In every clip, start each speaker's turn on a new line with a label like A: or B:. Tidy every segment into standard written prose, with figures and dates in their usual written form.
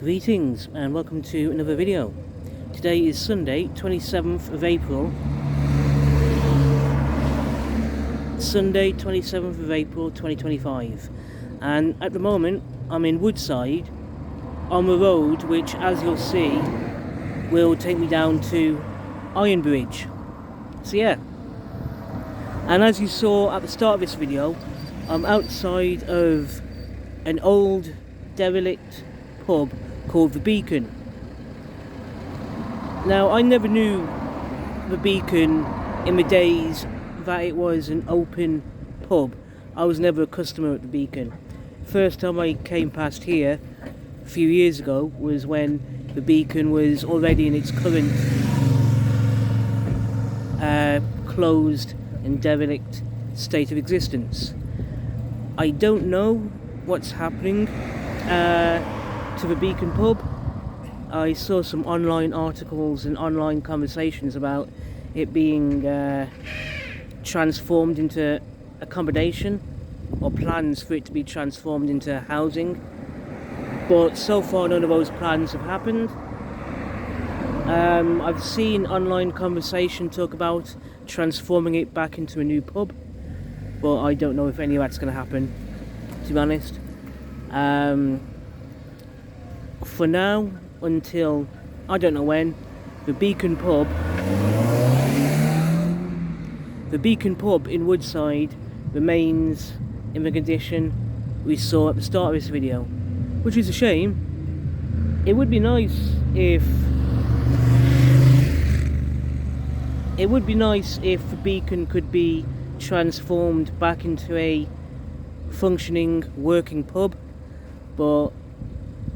A: Greetings and welcome to another video. Today is Sunday, 27th of April. Sunday, 27th of April 2025. And at the moment I'm in Woodside on the road which, as you'll see, will take me down to Ironbridge. So yeah. And as you saw at the start of this video, I'm outside of an old derelict pub called the Beacon. Now, I never knew the Beacon in the days that it was an open pub. I was never a customer at the Beacon. First time I came past here a few years ago was when the Beacon was already in its current closed and derelict state of existence. I don't know what's happening to the Beacon pub. I saw some online articles and online conversations about it being transformed into accommodation, or plans for it to be transformed into housing, but so far none of those plans have happened. I've seen online conversation talk about transforming it back into a new pub, but I don't know if any of that's going to happen, to be honest. For now, until I don't know when, the Beacon pub in Woodside remains in the condition we saw at the start of this video, which is a shame. It would be nice if the Beacon could be transformed back into a functioning, working pub, but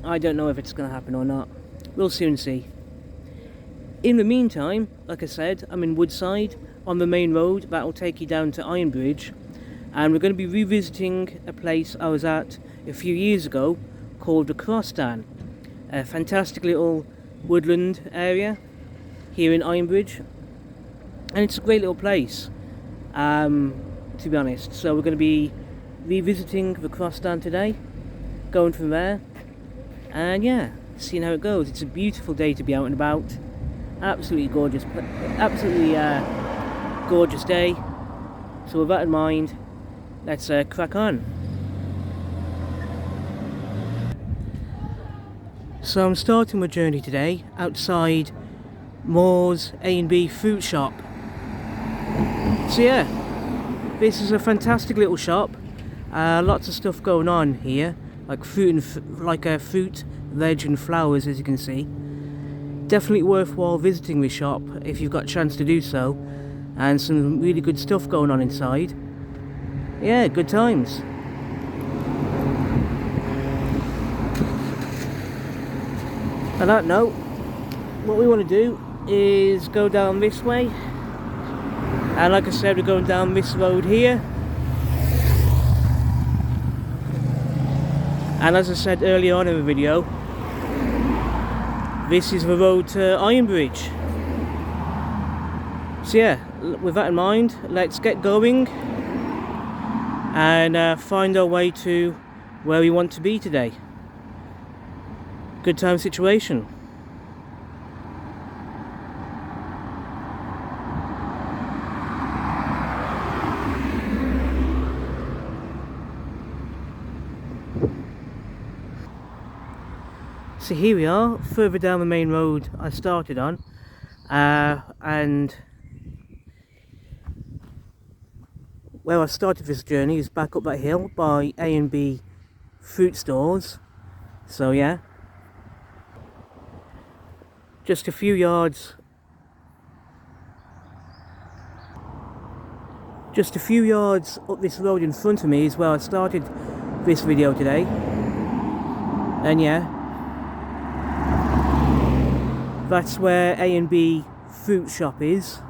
A: I don't know if it's going to happen or not. We'll soon see. In the meantime, like I said, I'm in Woodside on the main road that will take you down to Ironbridge, and we're going to be revisiting a place I was at a few years ago called the Crostan, a fantastic little woodland area here in Ironbridge, and it's a great little place, to be honest. So we're going to be revisiting the Crostan today, going from there, and yeah, seeing how it goes. It's a beautiful day to be out and about. Absolutely gorgeous day. So with that in mind, let's crack on. So I'm starting my journey today outside Moore's A&B fruit shop. So yeah, this is a fantastic little shop. Lots of stuff going on here, like fruit, veg and flowers, as you can see. Definitely worthwhile visiting this shop if you've got a chance to do so, and some really good stuff going on inside. Yeah, good times. On that note, what we want to do is go down this way, and like I said, we're going down this road here. And as I said earlier on in the video, this is the road to Ironbridge. So yeah, with that in mind, let's get going and find our way to where we want to be today. Good time situation. So here we are, further down the main road I started on, and where I started this journey is back up that hill by A&B fruit stores. So yeah, just a few yards up this road in front of me is where I started this video today. And yeah, that's where A&B fruit shop is.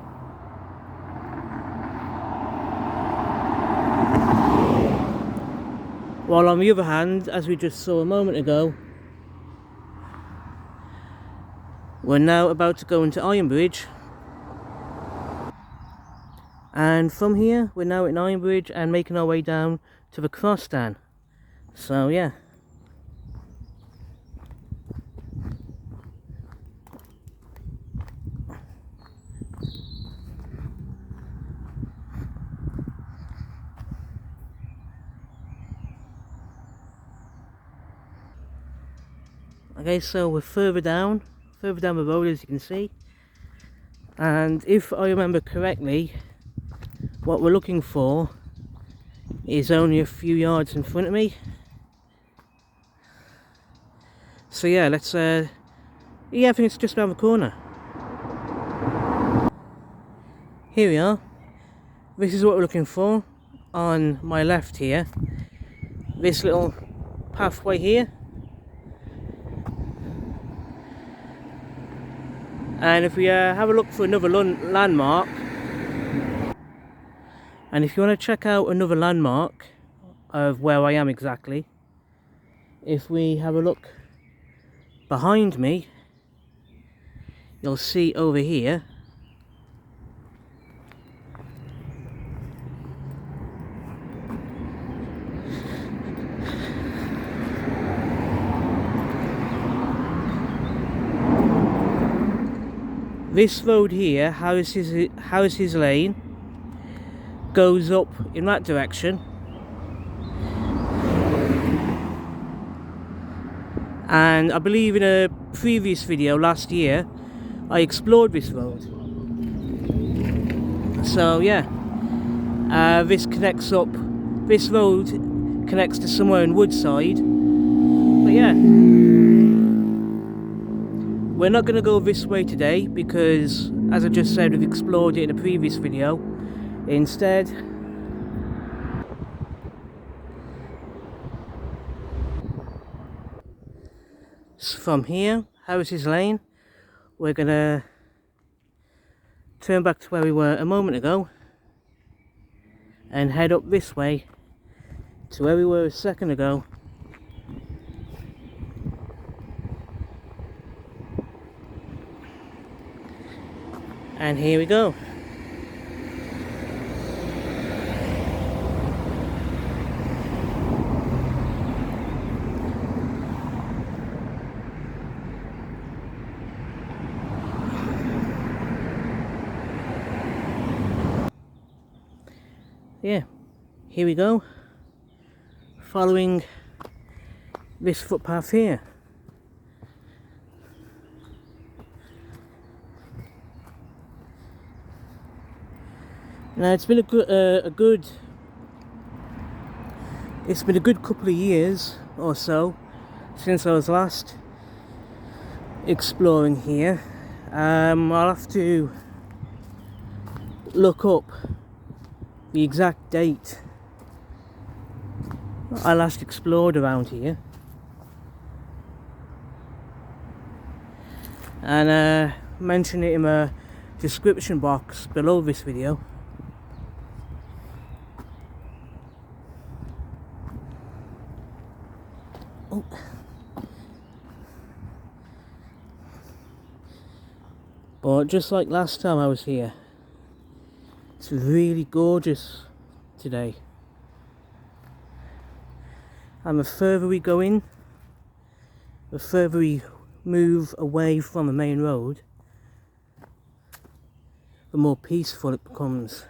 A: While on the other hand, as we just saw a moment ago, we're now about to go into Ironbridge. And from here, we're now in Ironbridge and making our way down to the Crostan. So yeah. Okay, so we're further down the road, as you can see, and if I remember correctly, what we're looking for is only a few yards in front of me. So yeah, let's yeah, I think it's just around the corner. Here we are. This is what we're looking for. On my left here, this little pathway here, and if we have a look for another landmark, and if you want to check out another landmark of where I am exactly, if we have a look behind me, you'll see over here this road here, Harris's Lane, goes up in that direction, and I believe in a previous video last year I explored this road. So yeah, this road connects to somewhere in Woodside. But yeah, we're not going to go this way today because, as I just said, we've explored it in a previous video. Instead, from here, Harris's Lane, we're going to turn back to where we were a moment ago and head up this way to where we were a second ago. And here we go. Yeah, here we go, following this footpath here. Now it's been a good couple of years or so since I was last exploring here. I'll have to look up the exact date I last explored around here, and mention it in the description box below this video. Oh. But just like last time I was here, it's really gorgeous today. And the further we go in, the further we move away from the main road, the more peaceful it becomes.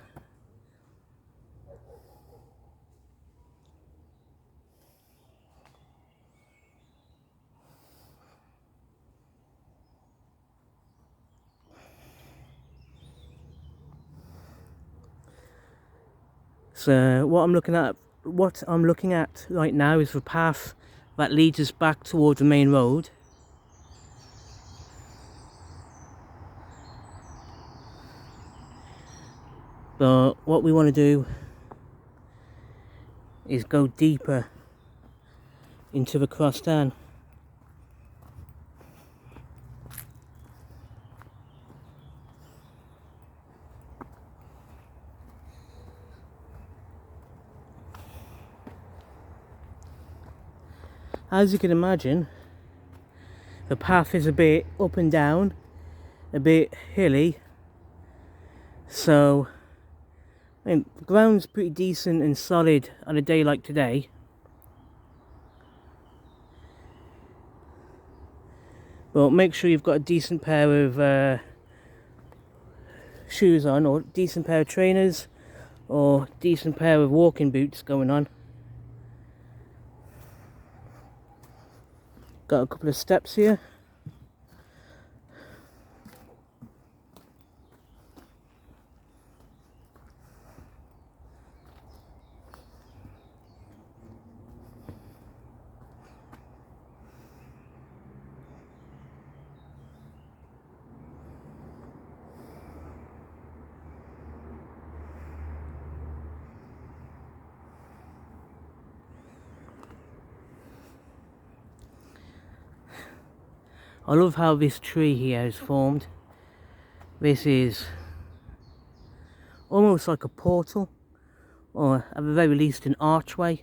A: So what I'm looking at right now is the path that leads us back towards the main road. But what we want to do is go deeper into the Crostan. As you can imagine, the path is a bit up and down, a bit hilly, so I mean, the ground's pretty decent and solid on a day like today. But make sure you've got a decent pair of shoes on, or decent pair of trainers, or decent pair of walking boots going on. Got a couple of steps here. I love how this tree here is formed. This is almost like a portal, or at the very least an archway.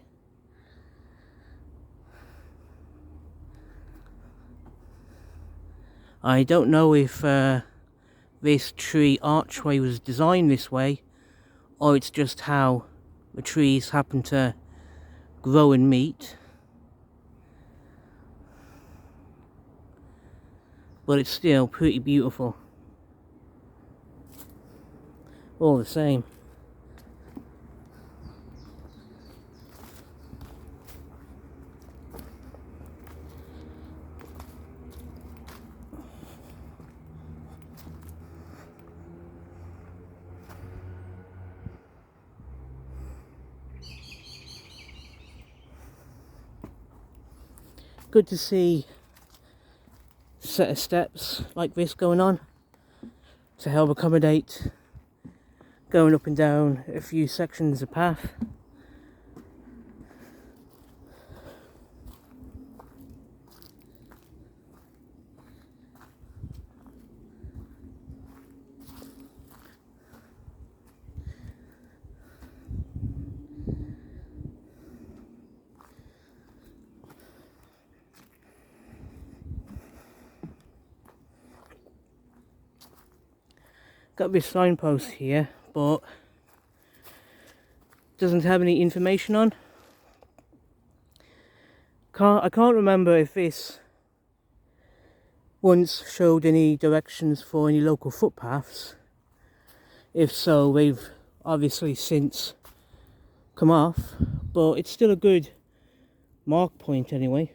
A: I don't know if this tree archway was designed this way, or it's just how the trees happen to grow and meet. But it's still pretty beautiful all the same. Good to see a set of steps like this going on to help accommodate going up and down a few sections of path. Got this signpost here, but doesn't have any information on. I can't remember if this once showed any directions for any local footpaths. If so, they've obviously since come off, but it's still a good mark point anyway.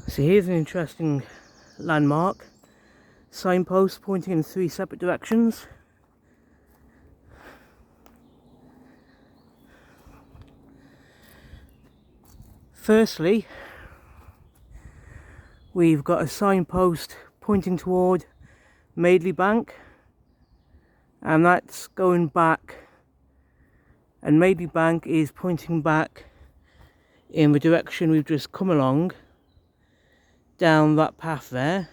A: So here's an interesting landmark. Signpost pointing in 3 separate directions. Firstly, we've got a signpost pointing toward Madeley Bank, and that's going back, and Madeley Bank is pointing back in the direction we've just come along, down that path there.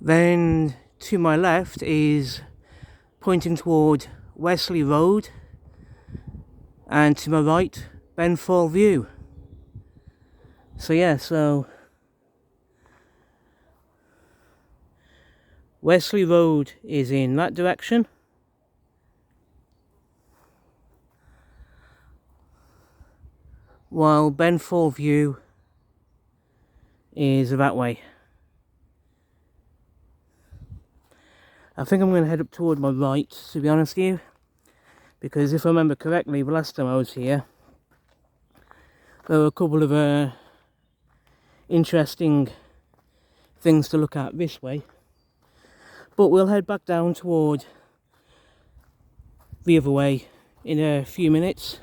A: Then to my left is pointing toward Wesley Road, and to my right, Benfall View. So yeah, so Wesley Road is in that direction, while Benfall View is that way. I think I'm going to head up toward my right, to be honest with you, because if I remember correctly, the last time I was here, there were a couple of interesting things to look at this way. But we'll head back down toward the other way in a few minutes.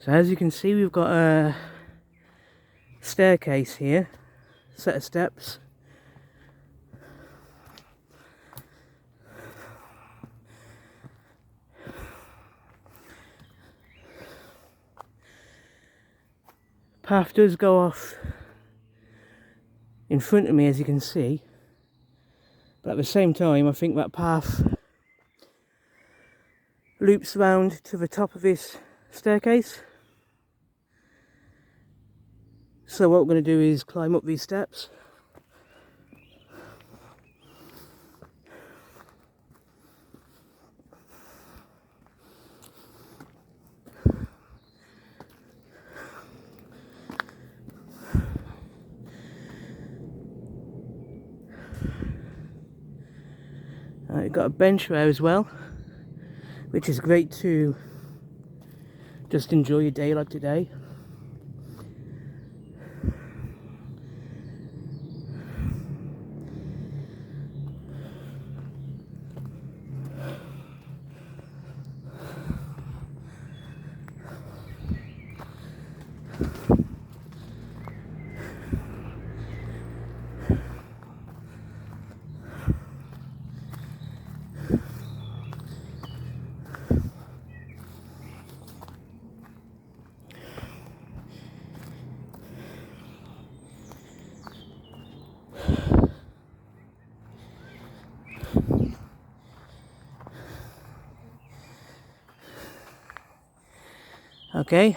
A: So as you can see, we've got a staircase here, set of steps. Path does go off in front of me, as you can see, but at the same time I think that path loops round to the top of this staircase. So what we're going to do is climb up these steps. We've got a bench there as well, which is great to just enjoy a day like today. Okay,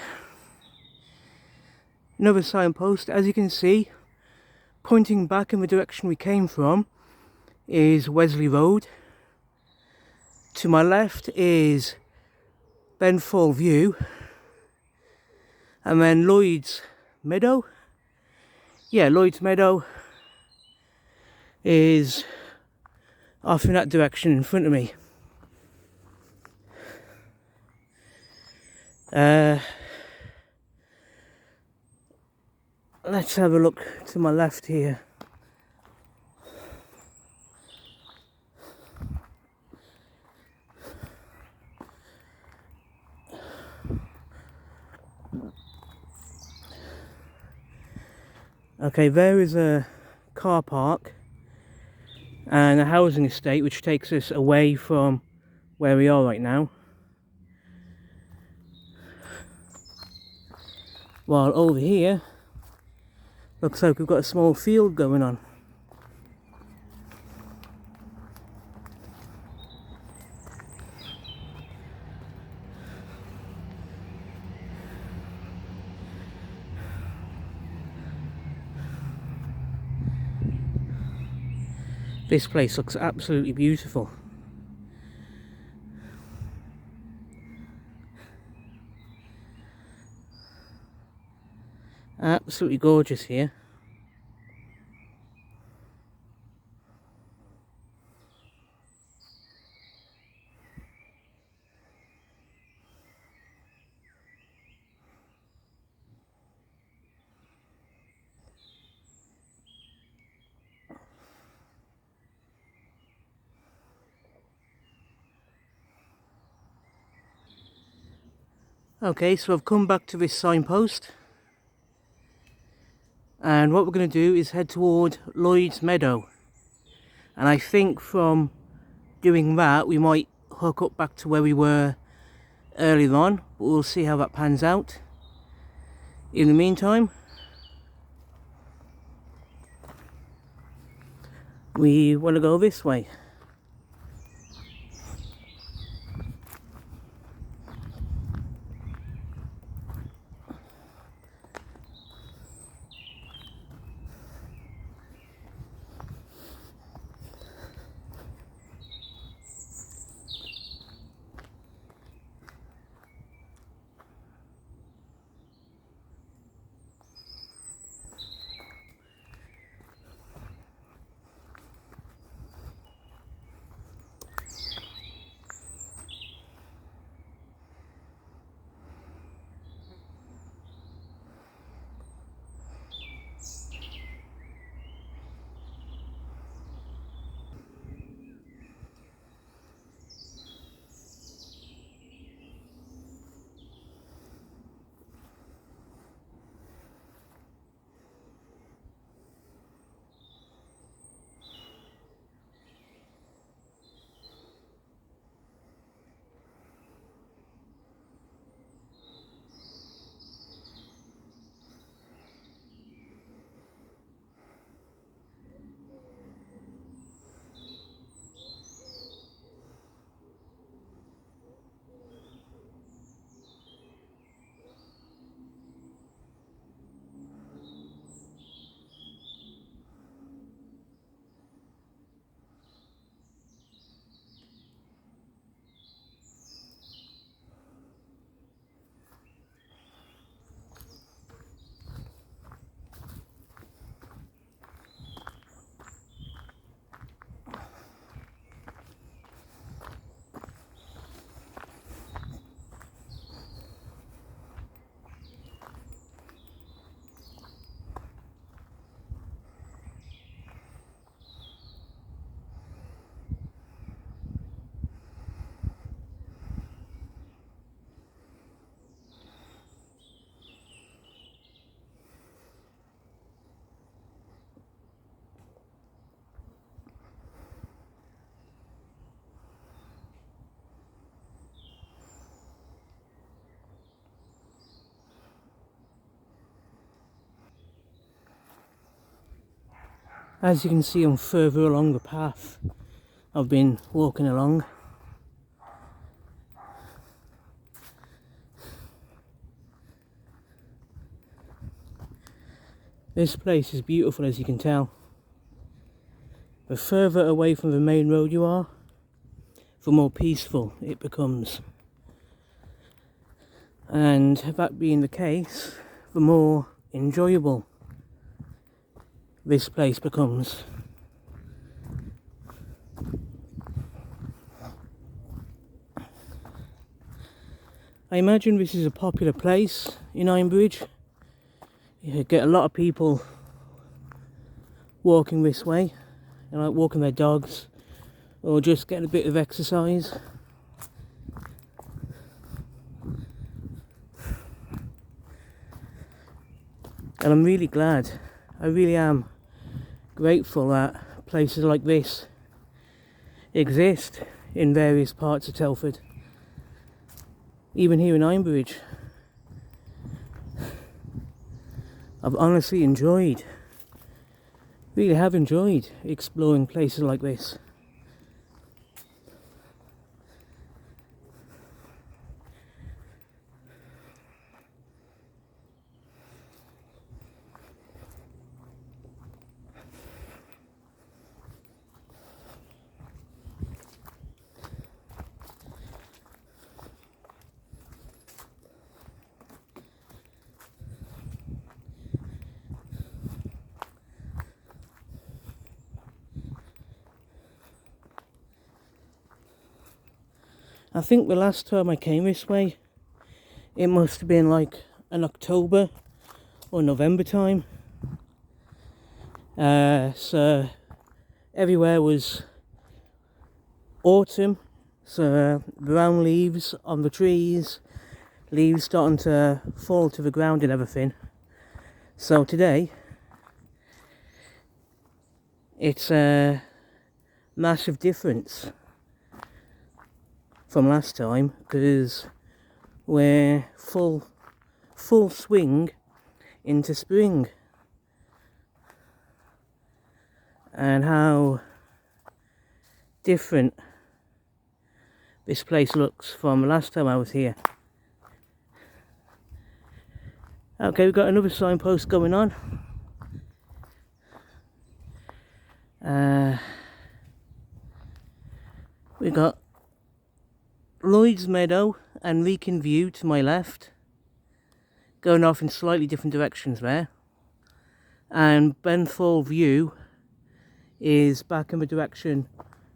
A: another signpost, as you can see, pointing back in the direction we came from is Wesley Road. To my left is Benfall View, and then Lloyd's Meadow. Yeah, Lloyd's Meadow is off in that direction in front of me. Let's have a look to my left here. Okay, there is a car park and a housing estate which takes us away from where we are right now. While over here, looks like we've got a small field going on. This place looks absolutely beautiful. Absolutely gorgeous here. Okay, so I've come back to this signpost, and what we're going to do is head toward Lloyd's Meadow, and I think from doing that we might hook up back to where we were earlier on, but we'll see how that pans out. In the meantime, we want to go this way. As you can see, I'm further along the path I've been walking along. This place is beautiful, as you can tell. The further away from the main road you are, the more peaceful it becomes. And that being the case, the more enjoyable this place becomes. I imagine this is a popular place in Ironbridge. You get a lot of people walking this way, like walking their dogs or just getting a bit of exercise. And I'm really glad, I really am grateful that places like this exist in various parts of Telford. Even here in Ironbridge, I've honestly enjoyed, really have enjoyed exploring places like this. I think the last time I came this way, it must have been like an October or November time. So everywhere was autumn, so brown leaves on the trees, leaves starting to fall to the ground and everything. So today, it's a massive difference from last time, because we're full swing into spring. And how different this place looks from last time I was here. Okay, we've got another signpost going on. We've got Lloyd's Meadow and Wrekin View to my left, going off in slightly different directions there. And Benthall View is back in the direction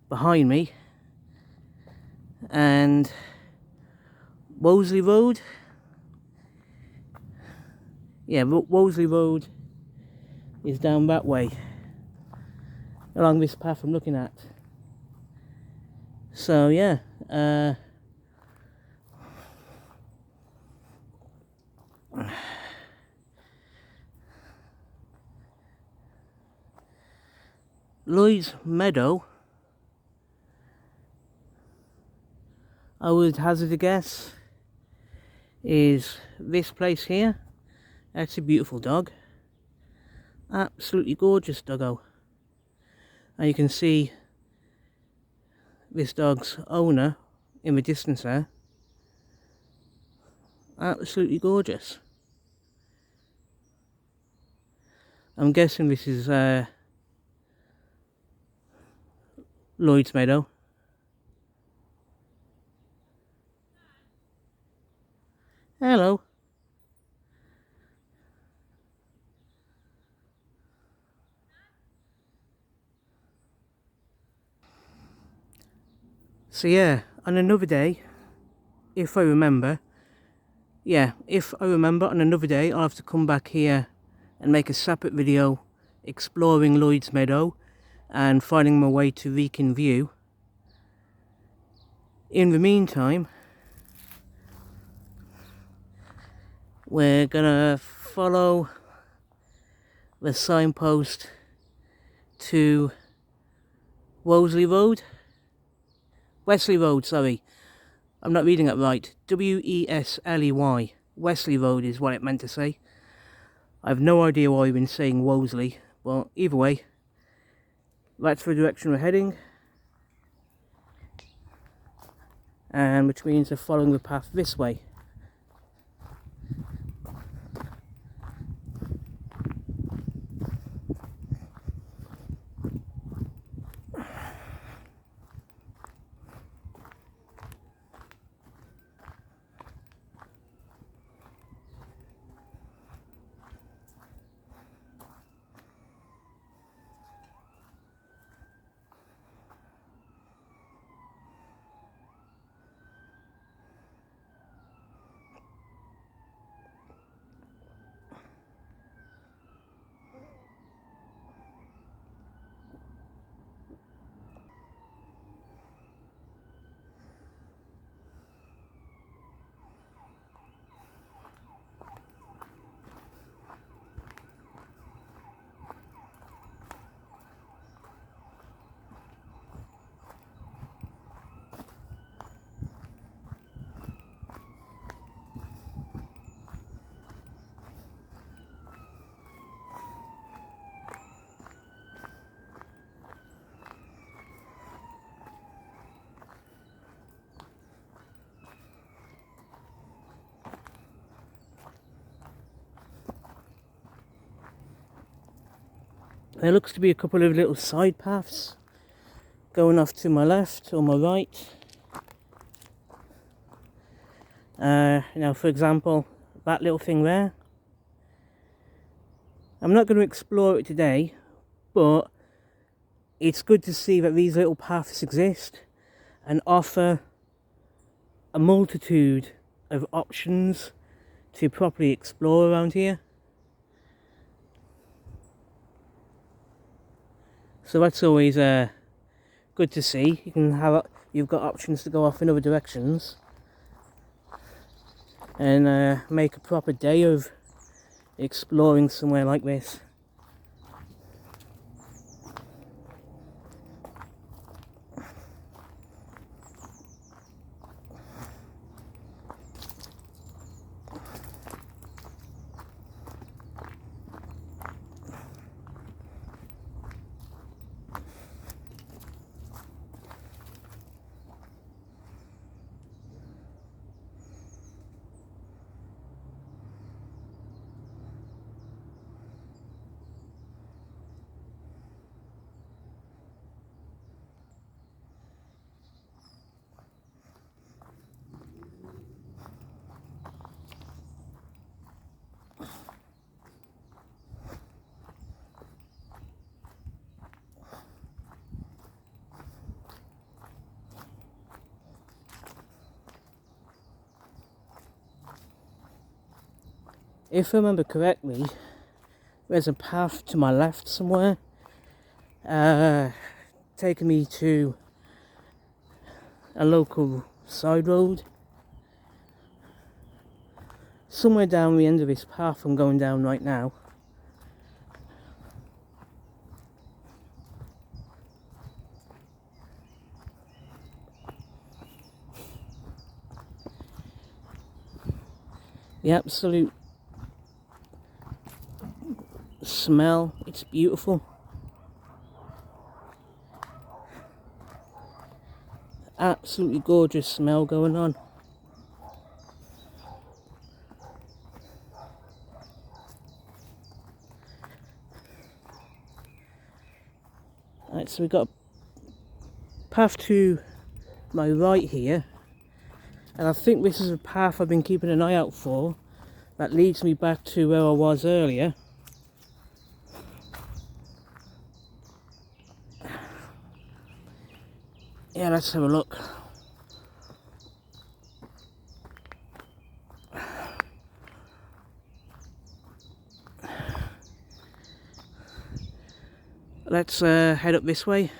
A: behind me. And Wolseley Road, yeah, Wolseley Road is down that way, along this path I'm looking at. So yeah, Lloyd's Meadow, I would hazard a guess, is this place here. That's a beautiful dog, absolutely gorgeous doggo, and you can see this dog's owner in the distance there. Absolutely gorgeous. I'm guessing this is Lloyd's Meadow. Hello. So yeah, on another day, if I remember, on another day, I'll have to come back here and make a separate video exploring Lloyd's Meadow and finding my way to Wrekin View. In the meantime, we're gonna follow the signpost to Wesley Road, sorry. I'm not reading it right. W-E-S-L-E-Y. Wesley Road is what it meant to say. I have no idea why I've been saying Wolseley, but either way, That's the direction we're heading, and which means they're following the path this way. There looks to be a couple of little side paths going off to my left or my right. Now, for example, that little thing there. I'm not going to explore it today, but it's good to see that these little paths exist and offer a multitude of options to properly explore around here. So that's always good to see. You've got options to go off in other directions and make a proper day of exploring somewhere like this. If I remember correctly, there's a path to my left somewhere, taking me to a local side road. Somewhere down the end of this path I'm going down right now. The absolute smell, it's beautiful. Absolutely gorgeous smell going on. Right, so we've got a path to my right here, and I think this is a path I've been keeping an eye out for that leads me back to where I was earlier. Yeah, let's have a look. Let's head up this way.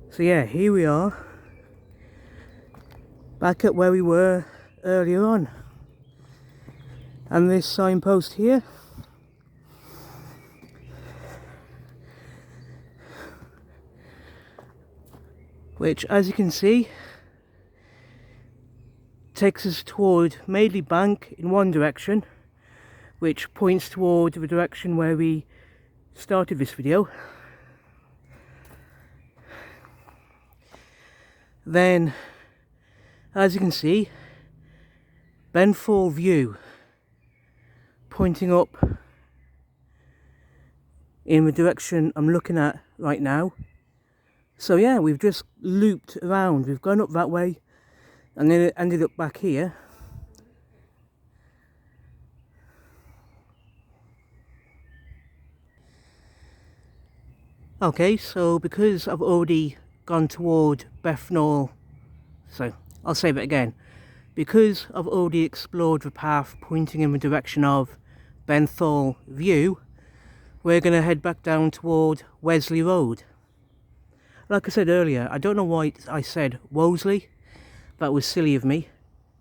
A: So yeah, here we are, back at where we were earlier on. And this signpost here, which, as you can see, takes us toward Madeley Bank in one direction, which points toward the direction where we started this video. Then, as you can see, Benthall View pointing up in the direction I'm looking at right now. So yeah, we've just looped around. We've gone up that way and then it ended up back here. Okay, so because I've already gone toward Bethnal, so I'll say that again. Because I've already explored the path pointing in the direction of Benthall View, we're going to head back down toward Wesley Road. Like I said earlier, I don't know why I said Wolseley. That was silly of me.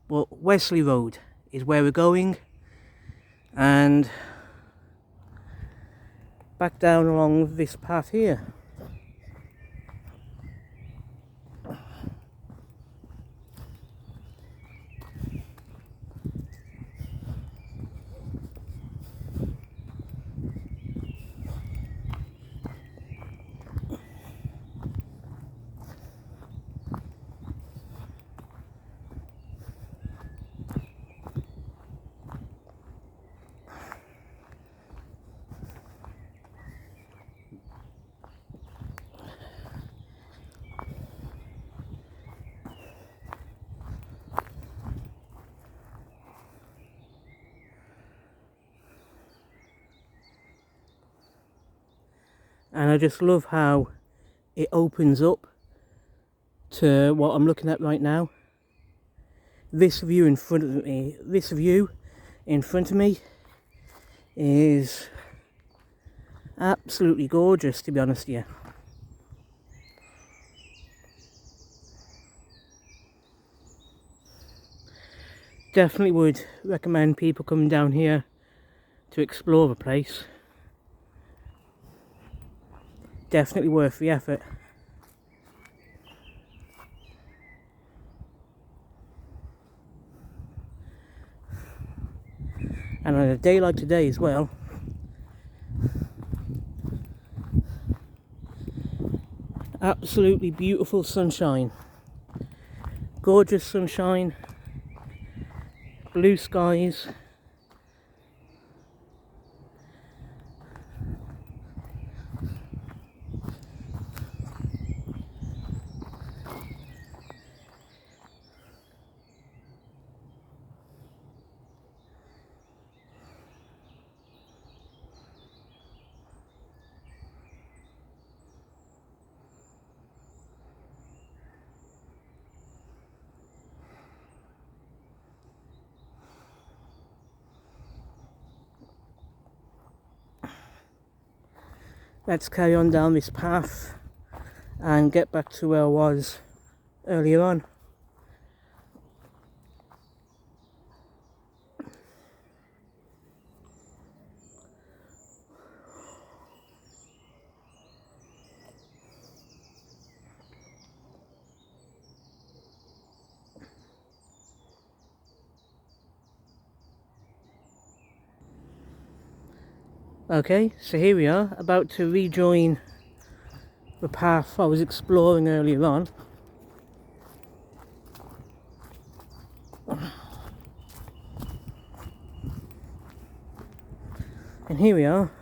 A: But Wesley Road is where we're going. And back down along this path here. And I just love how it opens up to what I'm looking at right now. This view in front of me, is absolutely gorgeous, to be honest with you. Definitely would recommend people coming down here to explore the place. Definitely worth the effort. And on a day like today as well, absolutely beautiful sunshine. Gorgeous sunshine, blue skies. Let's carry on down this path and get back to where I was earlier on. Okay, so here we are, about to rejoin the path I was exploring earlier on. And here we are.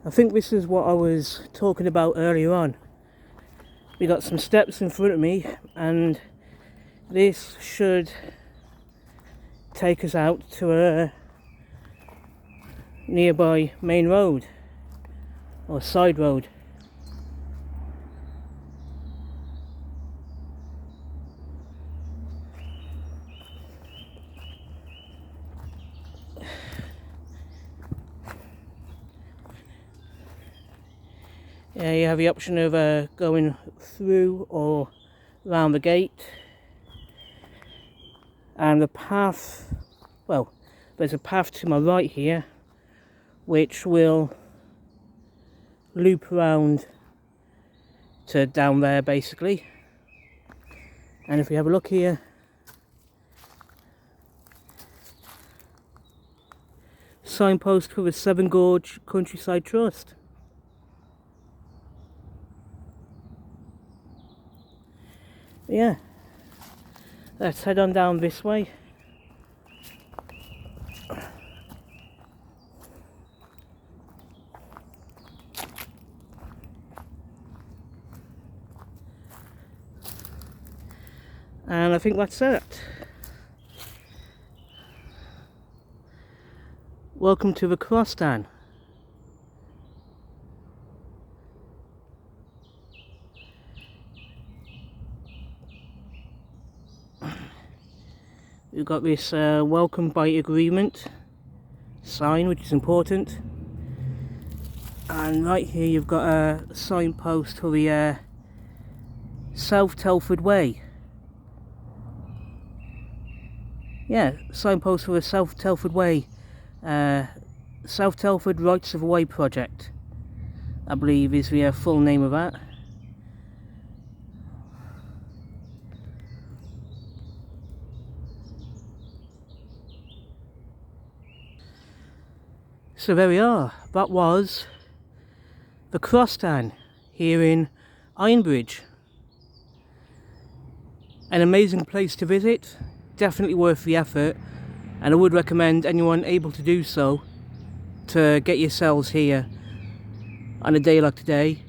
A: I think this is what I was talking about earlier on. We got some steps in front of me, and this should take us out to a nearby main road or side road. Yeah, you have the option of going through or round the gate, and the path, well, there's a path to my right here which will loop around to down there basically. And if we have a look here, signpost for the Severn Gorge Countryside Trust. Yeah, let's head on down this way. And I think that's it. Welcome to the Crostan. We've got this welcome by agreement sign, which is important. And right here you've got a signpost for the South Telford Way. Yeah, signpost for the South Telford Way. South Telford Rights of Way project, I believe is the full name of that. So there we are, that was the Crostan here in Ironbridge. An amazing place to visit, definitely worth the effort, and I would recommend anyone able to do so to get yourselves here on a day like today.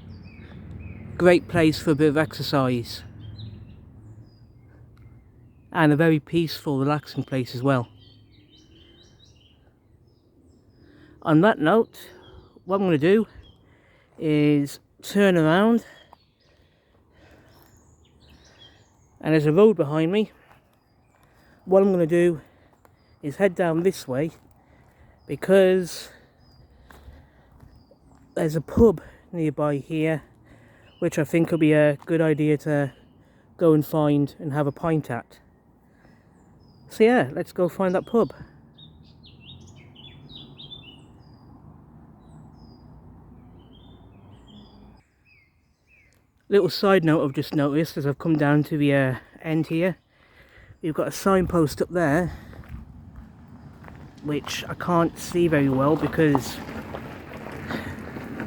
A: Great place for a bit of exercise and a very peaceful, relaxing place as well. On that note, what I'm going to do is turn around, and there's a road behind me. What I'm going to do is head down this way because there's a pub nearby here which I think will be a good idea to go and find and have a pint at. So yeah, let's go find that pub. Little side note I've just noticed as I've come down to the end here. We've got a signpost up there which I can't see very well because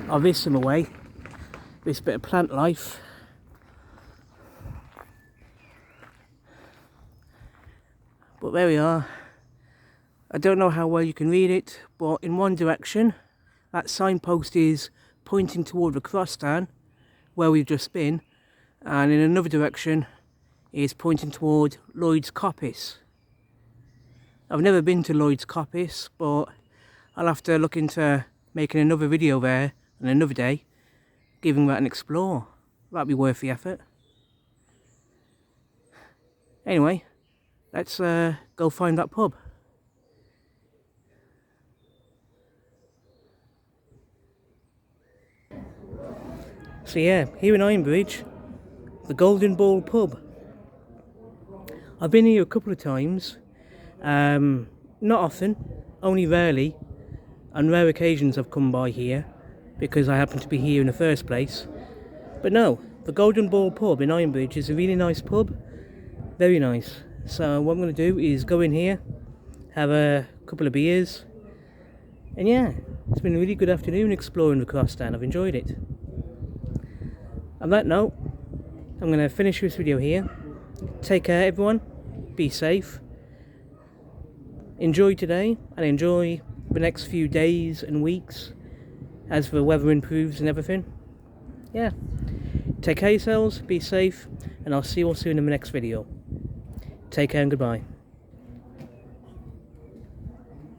A: of this in the way, this bit of plant life. But there we are. I don't know how well you can read it, but in one direction that signpost is pointing toward the Crostan where we've just been, and in another direction is pointing toward Lloyd's Coppice. I've never been to Lloyd's Coppice, but I'll have to look into making another video there on another day, giving that an explore. That'd be worth the effort. Anyway, let's go find that pub. So yeah, here in Ironbridge, the Golden Ball pub. I've been here a couple of times, not often, only rarely. On rare occasions I've come by here because I happen to be here in the first place. But no, the Golden Ball pub in Ironbridge is a really nice pub, very nice. So what I'm going to do is go in here, have a couple of beers, and yeah, it's been a really good afternoon exploring the Crostan. I've enjoyed it. On that note, I'm going to finish this video here. Take care everyone, be safe, enjoy today and enjoy the next few days and weeks as the weather improves and everything. Yeah, take care of yourselves, be safe, and I'll see you all soon in the next video. Take care and goodbye.